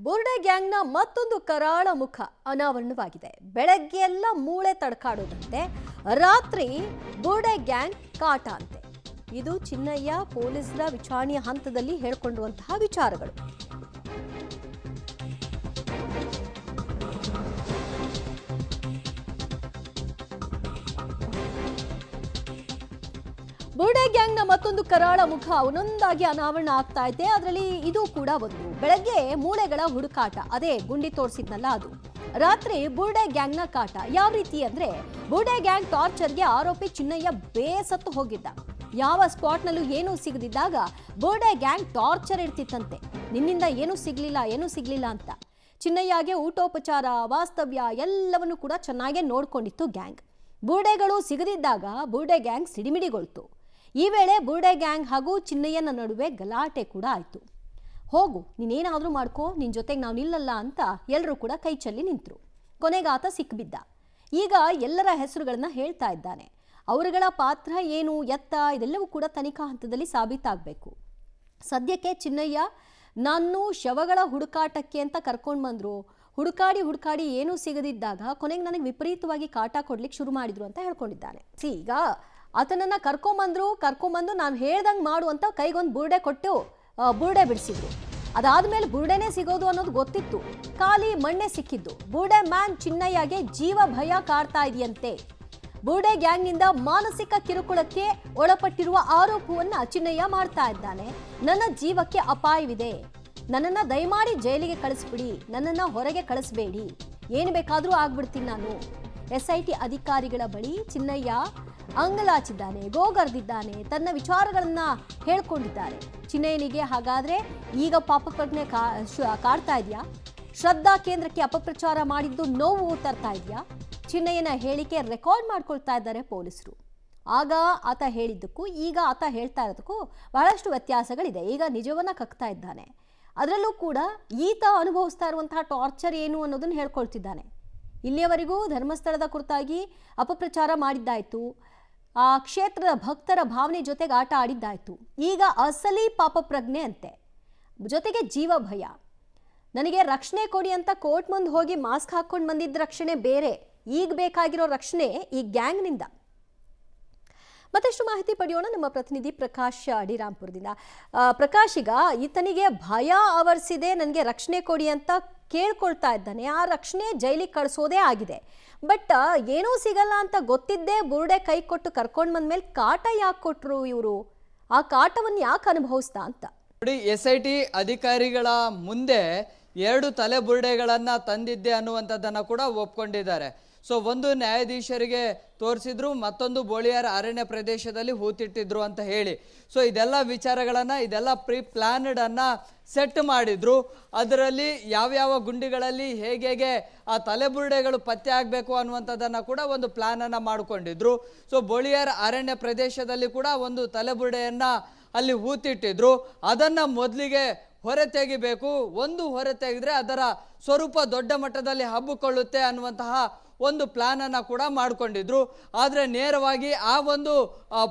ಬುರ್ಡೆ ಗ್ಯಾಂಗ್ನ ಮತ್ತೊಂದು ಕರಾಳ ಮುಖ ಅನಾವರಣವಾಗಿದೆ. ಬೆಳಗ್ಗೆ ಎಲ್ಲ ಮೂಳೆ ತಡ್ಕಾಡೋದಂತೆ, ರಾತ್ರಿ ಬುರ್ಡೆ ಗ್ಯಾಂಗ್ ಕಾಟ ಅಂತೆ. ಇದು ಚಿನ್ನಯ್ಯ ಪೊಲೀಸರ ವಿಚಾರಣೆಯ ಹಂತದಲ್ಲಿ ಹೇಳಿಕೊಂಡಿರುವಂತಹ ವಿಚಾರಗಳು. ಬುರ್ಡೆ ಗ್ಯಾಂಗ್ನ ಮತ್ತೊಂದು ಕರಾಳ ಮುಖ ಒಂದೊಂದಾಗಿ ಅನಾವರಣ ಆಗ್ತಾ ಇದೆ. ಅದರಲ್ಲಿ ಇದು ಕೂಡ ಒಂದು. ಬೆಳಗ್ಗೆ ಮೂಳೆಗಳ ಹುಡುಕಾಟ, ಅದೇ ಗುಂಡಿ ತೋರಿಸಿದ್ನಲ್ಲ ಅದು. ರಾತ್ರಿ ಬುರ್ಡೆ ಗ್ಯಾಂಗ್ನ ಕಾಟ ಯಾವ ರೀತಿ ಅಂದ್ರೆ, ಬುರ್ಡೆ ಗ್ಯಾಂಗ್ ಟಾರ್ಚರ್ಗೆ ಆರೋಪಿ ಚಿನ್ನಯ್ಯ ಬೇಸತ್ತು ಹೋಗಿದ್ದ. ಯಾವ ಸ್ಪಾಟ್ನಲ್ಲೂ ಏನೂ ಸಿಗದಿದ್ದಾಗ ಬುರ್ಡೆ ಗ್ಯಾಂಗ್ ಟಾರ್ಚರ್ ಇಡ್ತಿತ್ತಂತೆ. ನಿನ್ನಿಂದ ಏನೂ ಸಿಗ್ಲಿಲ್ಲ ಅಂತ. ಚಿನ್ನಯ್ಯಗೆ ಊಟೋಪಚಾರ, ವಾಸ್ತವ್ಯ ಎಲ್ಲವನ್ನೂ ಕೂಡ ಚೆನ್ನಾಗೇ ನೋಡ್ಕೊಂಡಿತ್ತು ಗ್ಯಾಂಗ್. ಬುರ್ಡೆಗಳು ಸಿಗದಿದ್ದಾಗ ಬುರ್ಡೆ ಗ್ಯಾಂಗ್ ಸಿಡಿಮಿಡಿಗೊಳ್ತು. ಈ ವೇಳೆ ಬುರ್ಡೆ ಗ್ಯಾಂಗ್ ಹಾಗೂ ಚಿನ್ನಯ್ಯನ ನಡುವೆ ಗಲಾಟೆ ಕೂಡ ಆಯಿತು. ಹೋಗು, ನೀನೇನಾದರೂ ಮಾಡ್ಕೋ, ನಿನ್ನ ಜೊತೆಗೆ ನಾವು ನಿಲ್ಲಲ್ಲ ಅಂತ ಎಲ್ಲರೂ ಕೂಡ ಕೈ ಚೆಲ್ಲಿ ನಿಂತರು. ಕೊನೆಗೆ ಆತ ಸಿಕ್ಬಿದ್ದ. ಈಗ ಎಲ್ಲರ ಹೆಸರುಗಳನ್ನ ಹೇಳ್ತಾ ಇದ್ದಾನೆ. ಅವರುಗಳ ಪಾತ್ರ ಏನು, ಎತ್ತ, ಇದೆಲ್ಲವೂ ಕೂಡ ತನಿಖಾ ಹಂತದಲ್ಲಿ ಸಾಬೀತಾಗಬೇಕು. ಸದ್ಯಕ್ಕೆ ಚಿನ್ನಯ್ಯ ನಾನು ಶವಗಳ ಹುಡುಕಾಟಕ್ಕೆ ಅಂತ ಕರ್ಕೊಂಡು ಬಂದರು. ಹುಡುಕಾಡಿ ಏನೂ ಸಿಗದಿದ್ದಾಗ ಕೊನೆಗೆ ನನಗೆ ವಿಪರೀತವಾಗಿ ಕಾಟ ಕೊಡ್ಲಿಕ್ಕೆ ಶುರು ಮಾಡಿದ್ರು ಅಂತ ಹೇಳ್ಕೊಂಡಿದ್ದಾನೆ. ಈಗ ಆತನನ್ನ ಕರ್ಕೊಂಬಂದು ನಾನು ಹೇಳ್ದಂಗೆ ಮಾಡು ಅಂತ ಕೈಗೊಂದು ಬುರ್ಡೆ ಕೊಟ್ಟು ಬುರ್ಡೆ ಬಿಡಿಸಿದ್ರು. ಅದಾದ್ಮೇಲೆ ಬುರ್ಡೆನೇ ಸಿಗೋದು ಅನ್ನೋದು ಗೊತ್ತಿತ್ತು. ಖಾಲಿ ಮಣ್ಣೆ ಸಿಕ್ಕಿದ್ದು. ಬುರ್ಡೆ ಮ್ಯಾನ್ ಚಿನ್ನಯ್ಯಗೆ ಜೀವ ಭಯ ಕಾಡ್ತಾ ಇದೆಯಂತೆ. ಬುರ್ಡೆ ಗ್ಯಾಂಗ್ನಿಂದ ಮಾನಸಿಕ ಕಿರುಕುಳಕ್ಕೆ ಒಳಪಟ್ಟಿರುವ ಆರೋಪವನ್ನ ಚಿನ್ನಯ್ಯ ಮಾಡ್ತಾ ಇದ್ದಾನೆ. ನನ್ನ ಜೀವಕ್ಕೆ ಅಪಾಯವಿದೆ, ನನ್ನನ್ನ ದಯಮಾಡಿ ಜೈಲಿಗೆ ಕಳಿಸ್ಬಿಡಿ, ನನ್ನನ್ನ ಹೊರಗೆ ಕಳಿಸ್ಬೇಡಿ, ಏನು ಬೇಕಾದರೂ ಆಗ್ಬಿಡ್ತೀನಿ ನಾನು. SIT ಅಧಿಕಾರಿಗಳ ಬಳಿ ಚಿನ್ನಯ್ಯ ಅಂಗಲಾಚಿದ್ದಾನೆ, ಗೋಗರ್ದಿದ್ದಾನೆ, ತನ್ನ ವಿಚಾರಗಳನ್ನ ಹೇಳ್ಕೊಂಡಿದ್ದಾರೆ. ಚಿನ್ನಯ್ಯನಿಗೆ ಹಾಗಾದ್ರೆ ಈಗ ಪಾಪ ಪ್ರಜ್ಞೆ ಕಾಡ್ತಾ ಇದೆಯಾ? ಶ್ರದ್ಧಾ ಕೇಂದ್ರಕ್ಕೆ ಅಪಪ್ರಚಾರ ಮಾಡಿದ್ದು ನೋವು ತರ್ತಾ ಇದೆಯಾ? ಚಿನ್ನಯ್ಯನ ಹೇಳಿಕೆ ರೆಕಾರ್ಡ್ ಮಾಡ್ಕೊಳ್ತಾ ಇದ್ದಾರೆ ಪೊಲೀಸರು. ಆಗ ಆತ ಹೇಳಿದ್ದಕ್ಕೂ ಈಗ ಆತ ಹೇಳ್ತಾ ಇರೋದಕ್ಕೂ ಬಹಳಷ್ಟು ವ್ಯತ್ಯಾಸಗಳಿದೆ. ಈಗ ನಿಜವನ್ನ ಕಕ್ತಾ ಇದ್ದಾನೆ. ಅದರಲ್ಲೂ ಕೂಡ ಈತ ಅನುಭವಿಸ್ತಾ ಇರುವಂತಹ ಟಾರ್ಚರ್ ಏನು ಅನ್ನೋದನ್ನು ಹೇಳ್ಕೊಳ್ತಿದ್ದಾನೆ. ಇಲ್ಲಿಯವರೆಗೂ ಧರ್ಮಸ್ಥಳದ ಕುರಿತಾಗಿ ಅಪಪ್ರಚಾರ ಮಾಡಿದ್ದಾಯ್ತು, ಆ ಕ್ಷೇತ್ರದ ಭಕ್ತರ ಭಾವನೆ ಜೊತೆಗೆ ಆಟ ಆಡಿದ್ದಾಯ್ತು. ಈಗ ಅಸಲಿ ಪಾಪ ಪ್ರಜ್ಞೆ ಅಂತೆ, ಜೊತೆಗೆ ಜೀವ ಭಯ. ನನಗೆ ರಕ್ಷಣೆ ಕೊಡಿ ಅಂತ ಕೋರ್ಟ್ ಮುಂದೆ ಹೋಗಿ ಮಾಸ್ಕ್ ಹಾಕ್ಕೊಂಡು ಬಂದಿದ್ದ ರಕ್ಷಣೆ ಬೇರೆ, ಈಗ ಬೇಕಾಗಿರೋ ರಕ್ಷಣೆ ಈ ಗ್ಯಾಂಗ್ನಿಂದ. ಮತ್ತಷ್ಟು ಮಾಹಿತಿ ಪಡೆಯೋಣ ನಮ್ಮ ಪ್ರತಿನಿಧಿ ಪ್ರಕಾಶ್ ಡಿರಾಂಪುರದಿಂದ. ಪ್ರಕಾಶ್, ಈಗ ಈತನಿಗೆ ಭಯ ಆವರಿಸಿದೆ, ನನಗೆ ರಕ್ಷಣೆ ಕೊಡಿ ಅಂತ ಕೇಳ್ಕೊಳ್ತಾ ಇದ್ದಾನೆ. ಆ ರಕ್ಷಣೆ ಜೈಲಿಗೆ ಕಳಿಸೋದೇ ಆಗಿದೆ. ಬಟ್ ಏನೂ ಸಿಗಲ್ಲ ಅಂತ ಗೊತ್ತಿದ್ದೇ ಬುರ್ಡೆ ಕೈ ಕೊಟ್ಟು ಕರ್ಕೊಂಡು ಬಂದ್ಮೇಲೆ ಕಾಟ ಯಾಕೆ ಕೊಟ್ಟರು ಇವರು? ಆ ಕಾಟವನ್ನು ಯಾಕೆ ಅನುಭವಿಸ್ತಾ ಅಂತ ನೋಡಿ. SIT ಅಧಿಕಾರಿಗಳ ಮುಂದೆ 2 ತಲೆ ಬುರ್ಡೆಗಳನ್ನ ತಂದಿದ್ದೆ ಅನ್ನುವಂಥದ್ದನ್ನ ಕೂಡ ಒಪ್ಕೊಂಡಿದ್ದಾರೆ. ಸೊ ಒಂದು ನ್ಯಾಯಾಧೀಶರಿಗೆ ತೋರಿಸಿದ್ರು, ಮತ್ತೊಂದು ಬೋಳಿಯಾರ್ ಅರಣ್ಯ ಪ್ರದೇಶದಲ್ಲಿ ಹೂತಿಟ್ಟಿದ್ರು ಅಂತ ಹೇಳಿ. ಸೊ ಇದೆಲ್ಲ ಪ್ರೀ ಪ್ಲಾನ್ಡ್ ಅನ್ನ ಸೆಟ್ ಮಾಡಿದ್ರು. ಅದರಲ್ಲಿ ಯಾವ್ಯಾವ ಗುಂಡಿಗಳಲ್ಲಿ ಹೇಗೆ ಆ ತಲೆಬುರುಡೆಗಳು ಪತ್ತೆ ಆಗಬೇಕು ಅನ್ನುವಂಥದ್ದನ್ನು ಕೂಡ ಒಂದು ಪ್ಲಾನ್ ಅನ್ನ ಮಾಡಿಕೊಂಡಿದ್ರು. ಸೊ ಬೋಳಿಯಾರ್ ಅರಣ್ಯ ಪ್ರದೇಶದಲ್ಲಿ ಕೂಡ ಒಂದು ತಲೆಬುರುಡೆಯನ್ನ ಅಲ್ಲಿ ಹೂತಿಟ್ಟಿದ್ರು. ಅದನ್ನ ಮೊದಲಿಗೆ ಹೊರ ತೆಗಿಬೇಕು, ಒಂದು ಹೊರ ತೆಗೆದ್ರೆ ಅದರ ಸ್ವರೂಪ ದೊಡ್ಡ ಮಟ್ಟದಲ್ಲಿ ಹಬ್ಬಿಕೊಳ್ಳುತ್ತೆ ಅನ್ನುವಂತಹ ಒಂದು ಪ್ಲಾನ್ ಅನ್ನ ಕೂಡ ಮಾಡಿಕೊಂಡಿದ್ರು. ಆದರೆ ನೇರವಾಗಿ ಆ ಒಂದು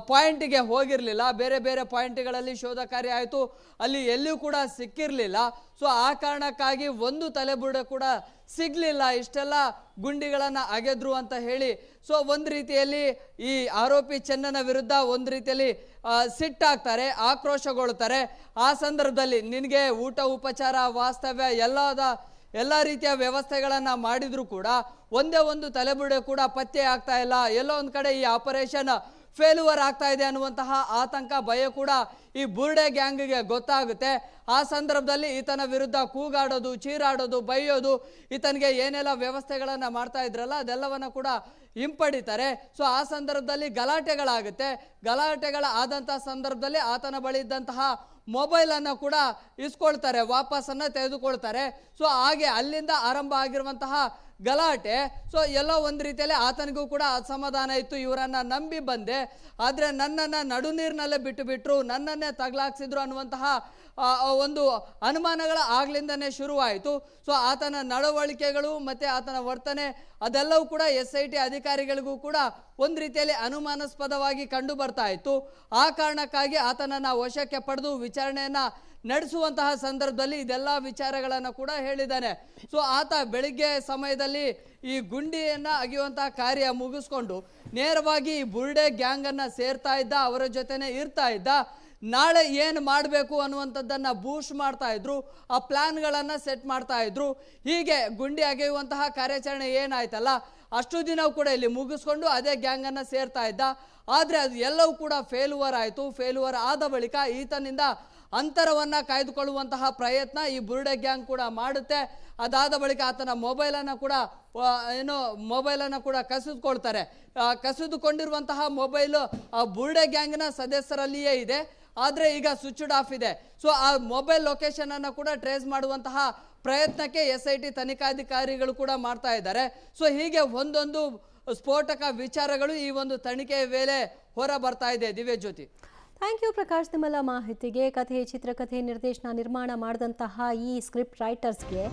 ಪಾಯಿಂಟ್ಗೆ ಹೋಗಿರಲಿಲ್ಲ. ಬೇರೆ ಬೇರೆ ಪಾಯಿಂಟ್ಗಳಲ್ಲಿ ಶೋಧ ಕಾರ್ಯ ಆಯಿತು, ಅಲ್ಲಿ ಎಲ್ಲಿಯೂ ಕೂಡ ಸಿಕ್ಕಿರಲಿಲ್ಲ. ಸೊ ಆ ಕಾರಣಕ್ಕಾಗಿ ಒಂದು ತಲೆಬುರುಡೆ ಕೂಡ ಸಿಗ್ಲಿಲ್ಲ. ಇಷ್ಟೆಲ್ಲ ಗುಂಡಿಗಳನ್ನ ಅಗೆದ್ರು ಅಂತ ಹೇಳಿ ಸೊ ಒಂದು ರೀತಿಯಲ್ಲಿ ಈ ಆರೋಪಿ ಚೆನ್ನನ ವಿರುದ್ಧ ಒಂದು ರೀತಿಯಲ್ಲಿ ಸಿಟ್ಟಾಗ್ತಾರೆ, ಆಕ್ರೋಶಗೊಳ್ಳುತ್ತಾರೆ. ಆ ಸಂದರ್ಭದಲ್ಲಿ ನಿನಗೆ ಊಟ ಉಪಚಾರ ವಾಸ್ತವ್ಯ ಎಲ್ಲ ರೀತಿಯ ವ್ಯವಸ್ಥೆಗಳನ್ನ ಮಾಡಿದ್ರು ಕೂಡ ಒಂದೇ ಒಂದು ತಲೆಬುರುಡೆ ಕೂಡ ಪತ್ತೆ ಆಗ್ತಾ ಇಲ್ಲ. ಎಲ್ಲೋ ಒಂದು ಕಡೆ ಈ ಆಪರೇಷನ್ ಫೇಲ್ಯೂರ್ ಆಗ್ತಾ ಇದೆ ಅನ್ನುವಂತಹ ಆತಂಕ, ಭಯ ಕೂಡ ಈ ಬುರ್ಡೆ ಗ್ಯಾಂಗ್ಗೆ ಗೊತ್ತಾಗುತ್ತೆ. ಆ ಸಂದರ್ಭದಲ್ಲಿ ಈತನ ವಿರುದ್ಧ ಕೂಗಾಡೋದು, ಚೀರಾಡೋದು, ಬೈಯೋದು, ಈತನಿಗೆ ಏನೆಲ್ಲ ವ್ಯವಸ್ಥೆಗಳನ್ನ ಮಾಡ್ತಾ ಇದ್ರಲ್ಲ ಅದೆಲ್ಲವನ್ನ ಕೂಡ ಹಿಂಪಡಿತಾರೆ. ಸೊ ಆ ಸಂದರ್ಭದಲ್ಲಿ ಗಲಾಟೆಗಳ ಆದಂಥ ಸಂದರ್ಭದಲ್ಲಿ ಆತನ ಬಳಿ ಇದ್ದಂತಹ ಮೊಬೈಲ್ ಅನ್ನ ಕೂಡ ಇಸ್ಕೊಳ್ತಾರೆ, ವಾಪಸ್ಸನ್ನ ತೆಗೆದುಕೊಳ್ತಾರೆ. ಸೊ ಹಾಗೆ ಅಲ್ಲಿಂದ ಆರಂಭ ಆಗಿರುವಂತಹ ಗಲಾಟೆ. ಸೊ ಎಲ್ಲೋ ಒಂದು ರೀತಿಯಲ್ಲಿ ಆತನಿಗೂ ಕೂಡ ಅಸಮಾಧಾನ ಇತ್ತು. ಇವರನ್ನ ನಂಬಿ ಬಂದೆ, ಆದರೆ ನನ್ನನ್ನು ನಡು ನೀರಿನಲ್ಲೇ ಬಿಟ್ಟರು, ನನ್ನನ್ನೇ ತಗಲಾಕ್ಸಿದ್ರು ಅನ್ನುವಂತಹ ಒಂದು ಅನುಮಾನಗಳ ಆಗ್ಲಿಂದನೇ ಶುರುವಾಯಿತು. ಸೊ ಆತನ ನಡವಳಿಕೆಗಳು ಮತ್ತೆ ಆತನ ವರ್ತನೆ ಅದೆಲ್ಲವೂ ಕೂಡ SIT ಅಧಿಕಾರಿಗಳಿಗೂ ಕೂಡ ಒಂದು ರೀತಿಯಲ್ಲಿ ಅನುಮಾನಾಸ್ಪದವಾಗಿ ಕಂಡು ಬರ್ತಾ ಇತ್ತು. ಆ ಕಾರಣಕ್ಕಾಗಿ ಆತನನ್ನ ವಶಕ್ಕೆ ಪಡೆದು ವಿಚಾರಣೆಯನ್ನ ನಡೆಸುವಂತಹ ಸಂದರ್ಭದಲ್ಲಿ ಇದೆಲ್ಲ ವಿಚಾರಗಳನ್ನು ಕೂಡ ಹೇಳಿದ್ದಾನೆ. ಸೊ ಆತ ಬೆಳಿಗ್ಗೆ ಸಮಯದಲ್ಲಿ ಈ ಗುಂಡಿಯನ್ನ ಅಗೆಯುವಂತಹ ಕಾರ್ಯ ಮುಗಿಸ್ಕೊಂಡು ನೇರವಾಗಿ ಈ ಬುರ್ಡೆ ಗ್ಯಾಂಗ್ ಅನ್ನ ಸೇರ್ತಾ ಇದ್ದ, ಅವರ ಜೊತೆನೆ ಇರ್ತಾ ಇದ್ದ. ನಾಳೆ ಏನು ಮಾಡಬೇಕು ಅನ್ನುವಂಥದ್ದನ್ನ ಬೂಸ್ಟ್ ಮಾಡ್ತಾ ಇದ್ರು, ಆ ಪ್ಲಾನ್ಗಳನ್ನು ಸೆಟ್ ಮಾಡ್ತಾ ಇದ್ರು. ಹೀಗೆ ಗುಂಡಿ ಅಗೆಯುವಂತಹ ಕಾರ್ಯಾಚರಣೆ ಏನಾಯ್ತಲ್ಲ ಅಷ್ಟು ದಿನ ಕೂಡ ಇಲ್ಲಿ ಮುಗಿಸ್ಕೊಂಡು ಅದೇ ಗ್ಯಾಂಗ್ ಅನ್ನ ಸೇರ್ತಾ ಇದ್ದ. ಆದರೆ ಅದು ಎಲ್ಲವೂ ಕೂಡ ಫೇಲ್ಯೂರ್ ಆಯಿತು. ಫೇಲ್ಯೂರ್ ಆದ ಬಳಿಕ ಈತನಿಂದ ಅಂತರವನ್ನ ಕಾಯ್ದುಕೊಳ್ಳುವಂತಹ ಪ್ರಯತ್ನ ಈ ಬುರ್ಡೆ ಗ್ಯಾಂಗ್ ಕೂಡ ಮಾಡುತ್ತೆ. ಅದಾದ ಬಳಿಕ ಆತನ ಮೊಬೈಲನ್ನು ಕೂಡ ಕಸಿದುಕೊಳ್ತಾರೆ. ಕಸಿದುಕೊಂಡಿರುವಂತಹ ಮೊಬೈಲು ಆ ಬುರ್ಡೆ ಗ್ಯಾಂಗ್ನ ಸದಸ್ಯರಲ್ಲಿಯೇ ಇದೆ, ಆದರೆ ಈಗ ಸ್ವಿಚ್ಡ್ ಆಫ್ ಇದೆ. ಸೊ ಆ ಮೊಬೈಲ್ ಲೊಕೇಶನ್ ಅನ್ನು ಕೂಡ ಟ್ರೇಸ್ ಮಾಡುವಂತಹ ಪ್ರಯತ್ನಕ್ಕೆ SIT ತನಿಖಾಧಿಕಾರಿಗಳು ಕೂಡ ಮಾಡ್ತಾ ಇದ್ದಾರೆ. ಸೊ ಹೀಗೆ ಒಂದೊಂದು ಸ್ಫೋಟಕ ವಿಚಾರಗಳು ಈ ಒಂದು ತನಿಖೆಯ ವೇಳೆ ಹೊರ ಬರ್ತಾ ಇದೆ. ದಿವ್ಯಜ್ಯೋತಿ, ಥ್ಯಾಂಕ್ ಯು ಪ್ರಕಾಶ್, ನಿಮ್ಮೆಲ್ಲ ಮಾಹಿತಿಗೆ. ಕಥೆ, ಚಿತ್ರಕಥೆ, ನಿರ್ಮಾಣ ಮಾಡಿದಂತಹ ಈ ಸ್ಕ್ರಿಪ್ಟ್ ರೈಟರ್ಸ್ಗೆ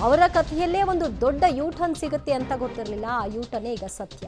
ಅವರ ಕಥೆಯಲ್ಲೇ ಒಂದು ದೊಡ್ಡ ಯೂಟರ್ನ್ ಸಿಗುತ್ತೆ ಅಂತ ಗೊತ್ತಿರಲಿಲ್ಲ. ಆ ಯೂಟರ್ನೇ ಈಗ ಸತ್ಯ.